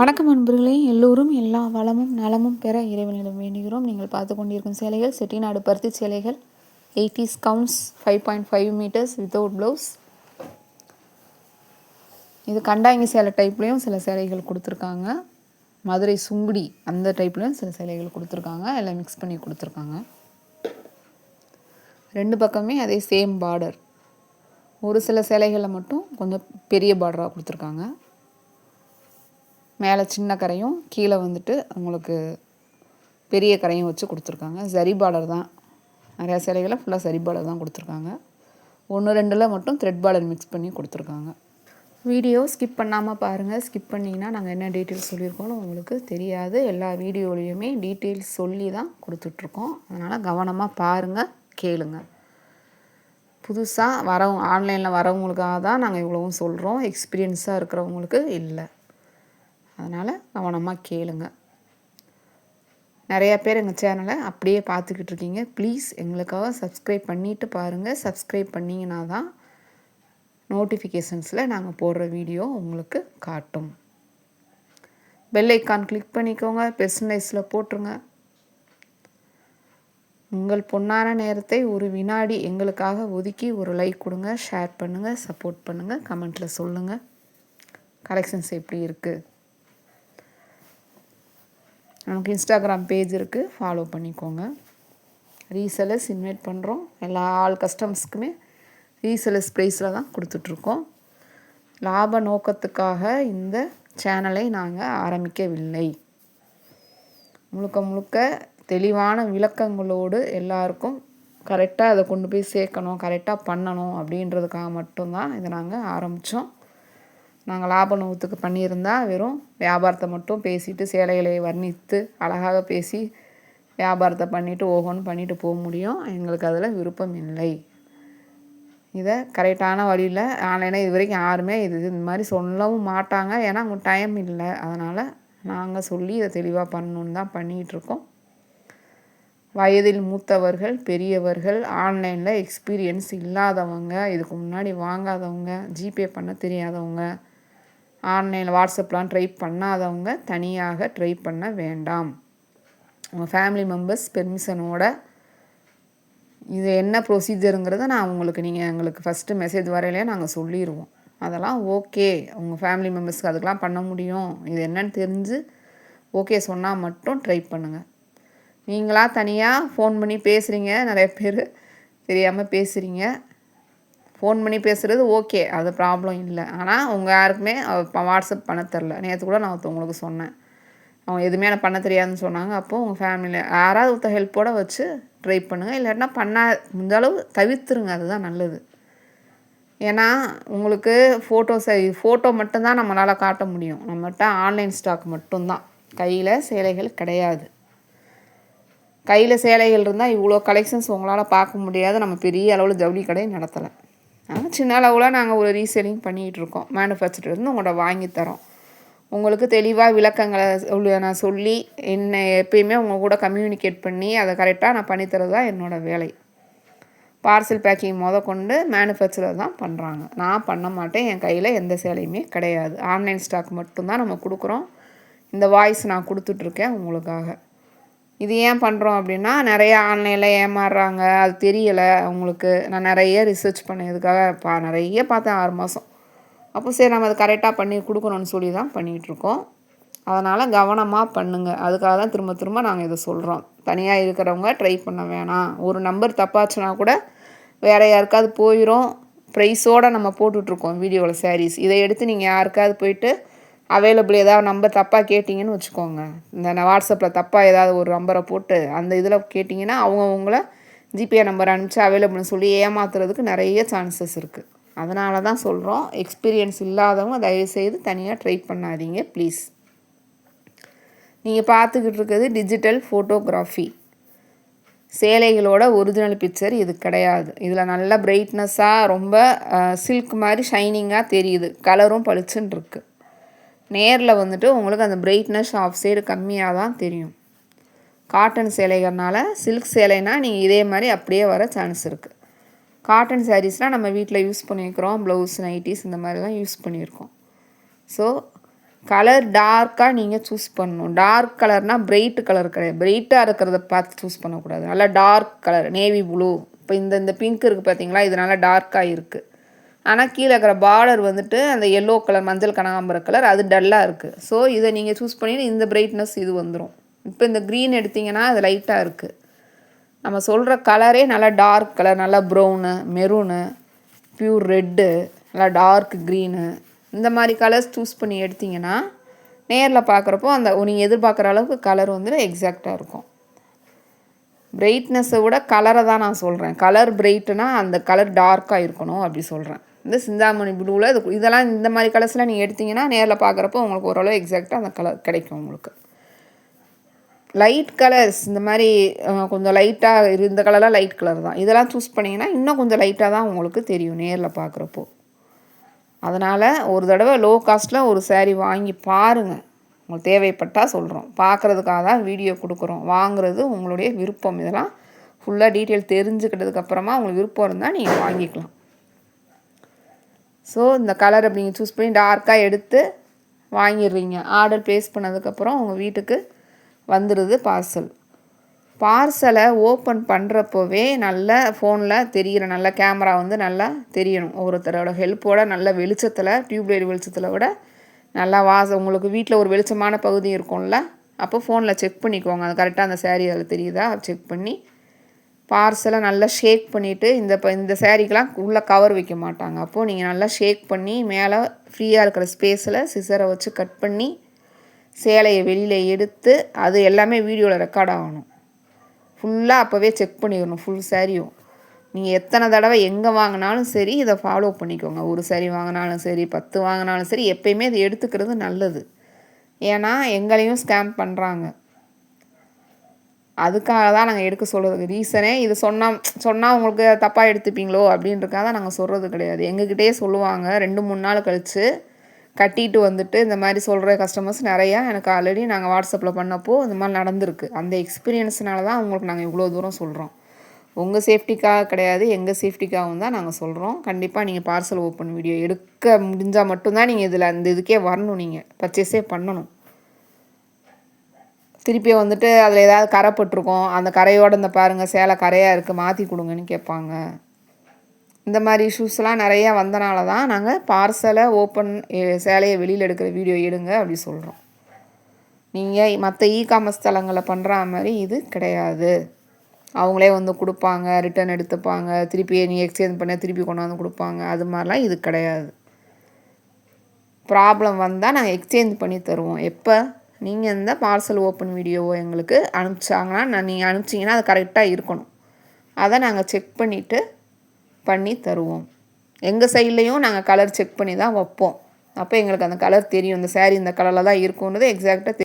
வணக்கம் நண்பர்களே, எல்லோரும் எல்லா வளமும் நலமும் பெற இறைவனிடம் வேண்டுகிறோம். நீங்கள் பார்த்து கொண்டிருக்கும் சேலைகள் செட்டிநாடு பருத்தி சேலைகள். 80s counts, 5.5 metres without blouse. இது கண்டாங்கி சேலை டைப்லேயும் சில சேலைகள் கொடுத்துருக்காங்க. மதுரை சுங்குடி அந்த டைப்லேயும் சில சேலைகள் கொடுத்துருக்காங்க. எல்லாம் மிக்ஸ் பண்ணி கொடுத்துருக்காங்க. ரெண்டு பக்கமே அதே சேம் பார்டர். ஒரு சில சேலைகளில் மட்டும் கொஞ்சம் பெரிய பார்டராக கொடுத்துருக்காங்க. மேலே சின்ன கரையும் கீழே வந்துட்டு உங்களுக்கு பெரிய கரையும் வச்சு கொடுத்துருக்காங்க. சரி பார்டர் தான். நிறையா சேலைகளை ஃபுல்லாக சரி பார்டர் தான் கொடுத்துருக்காங்க. 1-2 மட்டும் த்ரெட் பார்டர் மிக்ஸ் பண்ணி கொடுத்துருக்காங்க. வீடியோ ஸ்கிப் பண்ணாமல் பாருங்கள். ஸ்கிப் பண்ணிங்கன்னா நாங்கள் என்ன டீட்டெயில்ஸ் சொல்லியிருக்கோன்னு உங்களுக்கு தெரியாது. எல்லா வீடியோலையுமே டீட்டெயில்ஸ் சொல்லி தான் கொடுத்துட்ருக்கோம். அதனால் கவனமாக பாருங்கள், கேளுங்க. புதுசாக ஆன்லைனில் வரவங்களுக்காக தான் நாங்கள் இவ்வளவும் சொல்கிறோம். எக்ஸ்பீரியன்ஸாக இருக்கிறவங்களுக்கு இல்லை. அதனால் கவனமாக கேளுங்க. நிறையா பேர் எங்கள் சேனலை அப்படியே பார்த்துக்கிட்டு இருக்கீங்க. ப்ளீஸ் எங்களுக்காக சப்ஸ்கிரைப் பண்ணிவிட்டு பாருங்கள். சப்ஸ்கிரைப் பண்ணிங்கன்னா தான் நோட்டிஃபிகேஷன்ஸில் நாங்கள் போடுற வீடியோ உங்களுக்கு காட்டும். பெல் ஐக்கான் கிளிக் பண்ணிக்கோங்க. பெர்சனலைஸில் போட்டுருங்க. உங்கள் பொன்னான நேரத்தை ஒரு வினாடி எங்களுக்காக ஒதுக்கி ஒரு லைக் கொடுங்க, ஷேர் பண்ணுங்கள், சப்போர்ட் பண்ணுங்கள், கமெண்ட்டில் சொல்லுங்கள் கலெக்ஷன்ஸ் எப்படி இருக்குது. நமக்கு இன்ஸ்டாகிராம் பேஜ் இருக்குது, ஃபாலோ பண்ணிக்கோங்க. ரீசெல்லர்ஸ் இன்வைட் பண்ணுறோம். எல்லா கஸ்டமர்ஸ்க்குமே ரீசெல்லர்ஸ் ப்ரைஸில் தான் கொடுத்துட்ருக்கோம். லாப நோக்கத்துக்காக இந்த சேனலை நாங்கள் ஆரம்பிக்கவில்லை. முழுக்க முழுக்க தெளிவான விளக்கங்களோடு எல்லாருக்கும் கரெக்டாக அதை கொண்டு போய் சேர்க்கணும், கரெக்டாக பண்ணணும் அப்படின்றதுக்காக மட்டும்தான் இதை நாங்கள் ஆரம்பித்தோம். நாங்கள் லாப நோக்கத்துக்கு பண்ணியிருந்தால் வெறும் வியாபாரத்தை மட்டும் பேசிட்டு சேலைகளை வர்ணித்து அழகாக பேசி வியாபாரத்தை பண்ணிவிட்டு ஓஹோன்னு பண்ணிவிட்டு போக முடியும். எங்களுக்கு அதில் விருப்பம் இல்லை. இதை கரெக்டான வழியில் ஆன்லைனாக இது வரைக்கும் யாருமே இந்த மாதிரி சொல்லவும் மாட்டாங்க. ஏன்னா அவங்க டைம் இல்லை. அதனால் நாங்கள் சொல்லி இதை தெளிவாக பண்ணணுன்னு தான் பண்ணிகிட்ருக்கோம். வயதில் மூத்தவர்கள், பெரியவர்கள், ஆன்லைனில் எக்ஸ்பீரியன்ஸ் இல்லாதவங்க, இதுக்கு முன்னாடி வாங்காதவங்க, ஜிபே பண்ண தெரியாதவங்க, ஆன்லைனில் வாட்ஸ்அப்லாம் ட்ரை பண்ணாதவங்க தனியாக ட்ரை பண்ண வேண்டாம். உங்கள் ஃபேமிலி மெம்பர்ஸ் பெர்மிஷனோட இது என்ன ப்ரொசீஜருங்கிறத நீங்கள் எங்களுக்கு ஃபஸ்ட்டு மெசேஜ் வரையிலே நாங்கள் சொல்லிடுவோம். அதெல்லாம் ஓகே, உங்கள் ஃபேமிலி மெம்பர்ஸ்க்கு அதுக்கெலாம் பண்ண முடியும், இது என்னன்னு தெரிஞ்சு ஓகே சொன்னால் மட்டும் ட்ரை பண்ணுங்கள். நீங்களாக தனியாக ஃபோன் பண்ணி பேசுகிறீங்க, நிறைய பேர் தெரியாமல் பேசுகிறீங்க. ஃபோன் பண்ணி பேசுகிறது ஓகே, அது ப்ராப்ளம் இல்லை. ஆனால் உங்கள் யாருக்குமே வாட்ஸ்அப் பண்ண தெரில. நேற்று கூட நான் உங்களுக்கு சொன்னேன், அவங்க எதுவுமே எனக்கு பண்ண தெரியாதுன்னு சொன்னாங்க. அப்போது உங்கள் ஃபேமிலியில் யாராவது ஒருத்தர் ஹெல்ப்போடு வச்சு ட்ரை பண்ணுங்கள். இல்லாட்டினா முடிஞ்ச அளவு தவிர்த்துருங்க, அதுதான் நல்லது. ஏன்னா உங்களுக்கு ஃபோட்டோ மட்டும்தான் நம்மளால் காட்ட முடியும். நம்மகிட்ட ஆன்லைன் ஸ்டாக் மட்டும்தான், கையில் சேலைகள் கிடையாது. கையில் சேலைகள் இருந்தால் இவ்வளோ கலெக்ஷன்ஸ் உங்களால் பார்க்க முடியாது. நம்ம பெரிய அளவில் ஜவுளி கடை நடத்தலை. ஆனால் சின்ன அளவில் நாங்கள் ஒரு ரீசேலிங் பண்ணிகிட்ருக்கோம். மேனுஃபேக்சர்லேருந்து உங்கள்கிட்ட வாங்கித்தரோம். உங்களுக்கு தெளிவாக விளக்கங்களை நான் சொல்லி எப்பயுமே உங்கள் கூட கம்யூனிகேட் பண்ணி அதை கரெக்டாக நான் பண்ணித்தரது தான் என்னோடய வேலை. பார்சல் பேக்கிங் கொண்டு மேனுஃபேக்சரர் தான் பண்ணுறாங்க. நான் பண்ண மாட்டேன். என் கையில் எந்த சேலையுமே கிடையாது. ஆன்லைன் ஸ்டாக் மட்டும்தான் நம்ம கொடுக்குறோம். இந்த வாய்ஸ் நான் கொடுத்துட்ருக்கேன் உங்களுக்காக. இது ஏன் பண்ணுறோம் அப்படின்னா, நிறையா ஆன்லைனில் ஏமாறுறாங்க, அது தெரியலை அவங்களுக்கு. நான் நிறைய ரிசர்ச் பண்ணேன் இதுக்காக, நிறைய பார்த்தேன் 6 மாதம். அப்போ சரி நம்ம அதை கரெக்டாக பண்ணி கொடுக்கணும்னு சொல்லி தான் பண்ணிகிட்ருக்கோம். அதனால் கவனமாக பண்ணுங்கள். அதுக்காக தான் திரும்ப திரும்ப நாங்கள் இதை சொல்கிறோம். தனியாக இருக்கிறவங்க ட்ரை பண்ண வேணாம். ஒரு நம்பர் தப்பாச்சுன்னா கூட வேறு யாருக்காவது போயிடும். ப்ரைஸோடு நம்ம போட்டுட்ருக்கோம் வீடியோவில் சாரீஸ். இதை எடுத்து நீங்கள் யாருக்காவது போயிட்டு அவைலபிள் ஏதாவது நம்பர் தப்பாக கேட்டிங்கன்னு வச்சுக்கோங்க, இந்த வாட்ஸ்அப்பில் தப்பாக ஏதாவது ஒரு நம்பரை போட்டு அந்த இதில் கேட்டிங்கன்னா அவங்க உங்களை ஜிபே நம்பர் அனுப்பிச்சு அவைலபிள்னு சொல்லி ஏமாத்துறதுக்கு நிறைய சான்சஸ் இருக்குது. அதனால தான் சொல்கிறோம், எக்ஸ்பீரியன்ஸ் இல்லாதவங்க தயவுசெய்து தனியாக ட்ரை பண்ணாதீங்க ப்ளீஸ். நீங்கள் பார்த்துக்கிட்டு இருக்கிறது டிஜிட்டல் ஃபோட்டோகிராஃபி. சேலைகளோட ஒரிஜினல் பிக்சர் இது கிடையாது. இதில் நல்ல பிரைட்னஸாக ரொம்ப சில்க் மாதிரி ஷைனிங்காக தெரியுது, கலரும் பளிச்சுன்னு இருக்குது. நேரில் வந்துட்டு உங்களுக்கு அந்த பிரைட்னஸ் ஆஃப் சைடு கம்மியாக தான் தெரியும். காட்டன் சேலைகள்னால, சில்க் சேலைனா நீங்கள் இதே மாதிரி அப்படியே வர சான்ஸ் இருக்குது. காட்டன் சாரீஸ்லாம் நம்ம வீட்டில் யூஸ் பண்ணியிருக்கிறோம், ப்ளவுஸ், நைட்டிஸ் இந்த மாதிரி தான் யூஸ் பண்ணியிருக்கோம். ஸோ கலர் டார்க்காக நீங்கள் சூஸ் பண்ணணும். டார்க் கலர்னால் பிரைட்டு கலர் கிடையாது. பிரைட்டாக இருக்கிறத பார்த்து சூஸ் பண்ணக்கூடாது. நல்லா டார்க் கலர் நேவி ப்ளூ. இப்போ இந்த பிங்க் இருக்குது பார்த்தீங்களா, இது நல்லா டார்க்காக இருக்குது. ஆனால் கீழே இருக்கிற பார்டர் வந்துட்டு அந்த எல்லோ கலர் மஞ்சள் கனகாம்பர கலர் அது டல்லாக இருக்குது. ஸோ இதை நீங்கள் சூஸ் பண்ணி இந்த பிரைட்னஸ் இது வந்துடும். இப்போ இந்த க்ரீன் எடுத்திங்கன்னா அது லைட்டாக இருக்குது. நம்ம சொல்கிற கலரே நல்லா டார்க் கலர், நல்லா ப்ரௌனு, மெரூனு, ப்யூர் ரெட்டு, நல்லா டார்க் க்ரீனு, இந்த மாதிரி கலர்ஸ் சூஸ் பண்ணி எடுத்திங்கன்னா நேரில் பார்க்குறப்போ அந்த நீங்கள் எதிர்பார்க்குற அளவுக்கு கலர் வந்துட்டு எக்ஸாக்டாக இருக்கும். பிரைட்னஸை விட கலரை தான் நான் சொல்கிறேன். கலர் பிரைட்டுனா அந்த கலர் டார்க்காக இருக்கணும் அப்படி சொல்கிறேன். இந்த சிந்தாமணி ப்ளூவில் இதெல்லாம் இந்த மாதிரி கலர்ஸ்லாம் நீங்கள் எடுத்திங்கன்னா நேரில் பார்க்குறப்போ உங்களுக்கு ஓரளவு எக்ஸாக்டாக அந்த கலர் கிடைக்கும். உங்களுக்கு லைட் கலர்ஸ் இந்த மாதிரி கொஞ்சம் லைட்டாக இந்த கலர்லாம் லைட் கலர் தான். இதெல்லாம் சூஸ் பண்ணிங்கன்னா இன்னும் கொஞ்சம் லைட்டாக தான் உங்களுக்கு தெரியும் நேரில் பார்க்குறப்போ. அதனால் ஒரு தடவை லோ காஸ்ட்டில் ஒரு சேரீ வாங்கி பாருங்கள். உங்களுக்கு தேவைப்பட்டால் சொல்கிறோம். பார்க்குறதுக்காக தான் வீடியோ கொடுக்குறோம். வாங்குறது உங்களுடைய விருப்பம். இதெல்லாம் ஃபுல்லாக டீட்டெயில் தெரிஞ்சுக்கிட்டதுக்கப்புறமா உங்களுக்கு விருப்பம் இருந்தால் நீங்கள் வாங்கிக்கலாம். ஸோ இந்த கலர் அப்படி நீங்கள் சூஸ் பண்ணி டார்க்காக எடுத்து வாங்கிடுறீங்க. ஆர்டர் ப்ளேஸ் பண்ணதுக்கப்புறம் உங்கள் வீட்டுக்கு வந்துடுது பார்சல். பார்சலை ஓப்பன் பண்ணுறப்போவே நல்ல ஃபோனில் தெரிகிற நல்ல கேமரா வந்து நல்லா தெரியணும். ஒருத்தரோட ஹெல்ப்போட நல்ல வெளிச்சத்தில், டியூப்லைட் வெளிச்சத்தில் விட நல்லா உங்களுக்கு வீட்டில் ஒரு வெளிச்சமான பகுதி இருக்கும்ல, அப்போ ஃபோனில் செக் பண்ணிக்கோங்க. அது கரெக்டாக அந்த சேரீ அதில் தெரியுதா செக் பண்ணி பார்சலை நல்லா ஷேக் பண்ணிவிட்டு இந்த சேரீக்கெலாம் உள்ளே கவர் வைக்க மாட்டாங்க. அப்போது நீங்கள் நல்லா ஷேக் பண்ணி மேலே ஃப்ரீயாக இருக்கிற ஸ்பேஸில் சிசரை வச்சு கட் பண்ணி சேலையை வெளியில் எடுத்து அது எல்லாமே வீடியோவில் ரெக்கார்ட் ஆகணும். ஃபுல்லாக அப்போவே செக் பண்ணிடணும் ஃபுல் சேரீயும். நீங்கள் எத்தனை தடவை எங்கே வாங்கினாலும் சரி இதை ஃபாலோ பண்ணிக்கோங்க. ஒரு சேரீ வாங்கினாலும் சரி, 10 வாங்கினாலும் சரி, எப்பயுமே இதை எடுத்துக்கிறது நல்லது. ஏன்னா எங்களையும் ஸ்கேம் பண்ணுறாங்க. அதுக்காக தான் நாங்கள் எடுக்க சொல்கிறது. ரீசனே இது சொன்னால் உங்களுக்கு தப்பாக எடுத்துப்பீங்களோ அப்படின்றக்காக தான் நாங்கள் சொல்கிறது கிடையாது. எங்ககிட்டயே சொல்லுவாங்க 2-3 நாள் கழித்து கட்டிட்டு வந்துட்டு இந்த மாதிரி சொல்கிற கஸ்டமர்ஸ் நிறையா எனக்கு ஆல்ரெடி நாங்கள் வாட்ஸ்அப்பில் பண்ணப்போ இந்த மாதிரி நடந்திருக்கு. அந்த எக்ஸ்பீரியன்ஸ்னால தான் உங்களுக்கு நாங்கள் இவ்வளோ தூரம் சொல்கிறோம். உங்கள் சேஃப்டிக்காக கிடையாது, எங்கள் சேஃப்டிக்காகவும் தான் நாங்கள் சொல்கிறோம். கண்டிப்பாக நீங்கள் பார்சல் ஓப்பன் வீடியோ எடுக்க முடிஞ்சால் மட்டும்தான் நீங்கள் அந்த இதுக்கே வரணும். நீங்கள் பர்ச்சேஸே பண்ணணும். திருப்பி வந்துட்டு அதில் ஏதாவது கரை பட்டிருக்கோம், அந்த கரையோடு இந்த பாருங்கள் சேலை கரையாக இருக்குது மாற்றி கொடுங்கன்னு கேட்பாங்க. இந்த மாதிரி இஷ்யூஸ்லாம் நிறையா வந்தனால தான் நாங்கள் பார்சலை ஓப்பன் சேலையை வெளியில் எடுக்கிற வீடியோ எடுங்க அப்படி சொல்கிறோம். நீங்கள் மற்ற காமர்ஸ் தளங்களில் பண்ணுற மாதிரி இது கிடையாது. அவங்களே வந்து கொடுப்பாங்க, ரிட்டன் எடுத்துப்பாங்க, திருப்பி நீ எக்ஸ்சேஞ்ச் பண்ண திருப்பி கொண்டாந்து கொடுப்பாங்க. அது மாதிரிலாம் இது கிடையாது. ப்ராப்ளம் வந்தால் நாங்கள் எக்ஸ்சேஞ்ச் பண்ணி தருவோம். எப்போ நீங்கள் இந்த பார்சல் ஓப்பன் வீடியோவை எங்களுக்கு அனுப்பிச்சாங்கன்னா நீங்கள் அனுப்பிச்சிங்கன்னா அது கரெக்டாக இருக்கணும். அதை நாங்கள் செக் பண்ணிவிட்டு பண்ணி தருவோம். எங்கள் சைட்லேயும் நாங்கள் கலர் செக் பண்ணி தான் வைப்போம். அப்போ எங்களுக்கு அந்த கலர் தெரியும். இந்த சேரீ இந்த கலரில் தான் இருக்குன்றது எக்ஸாக்டாக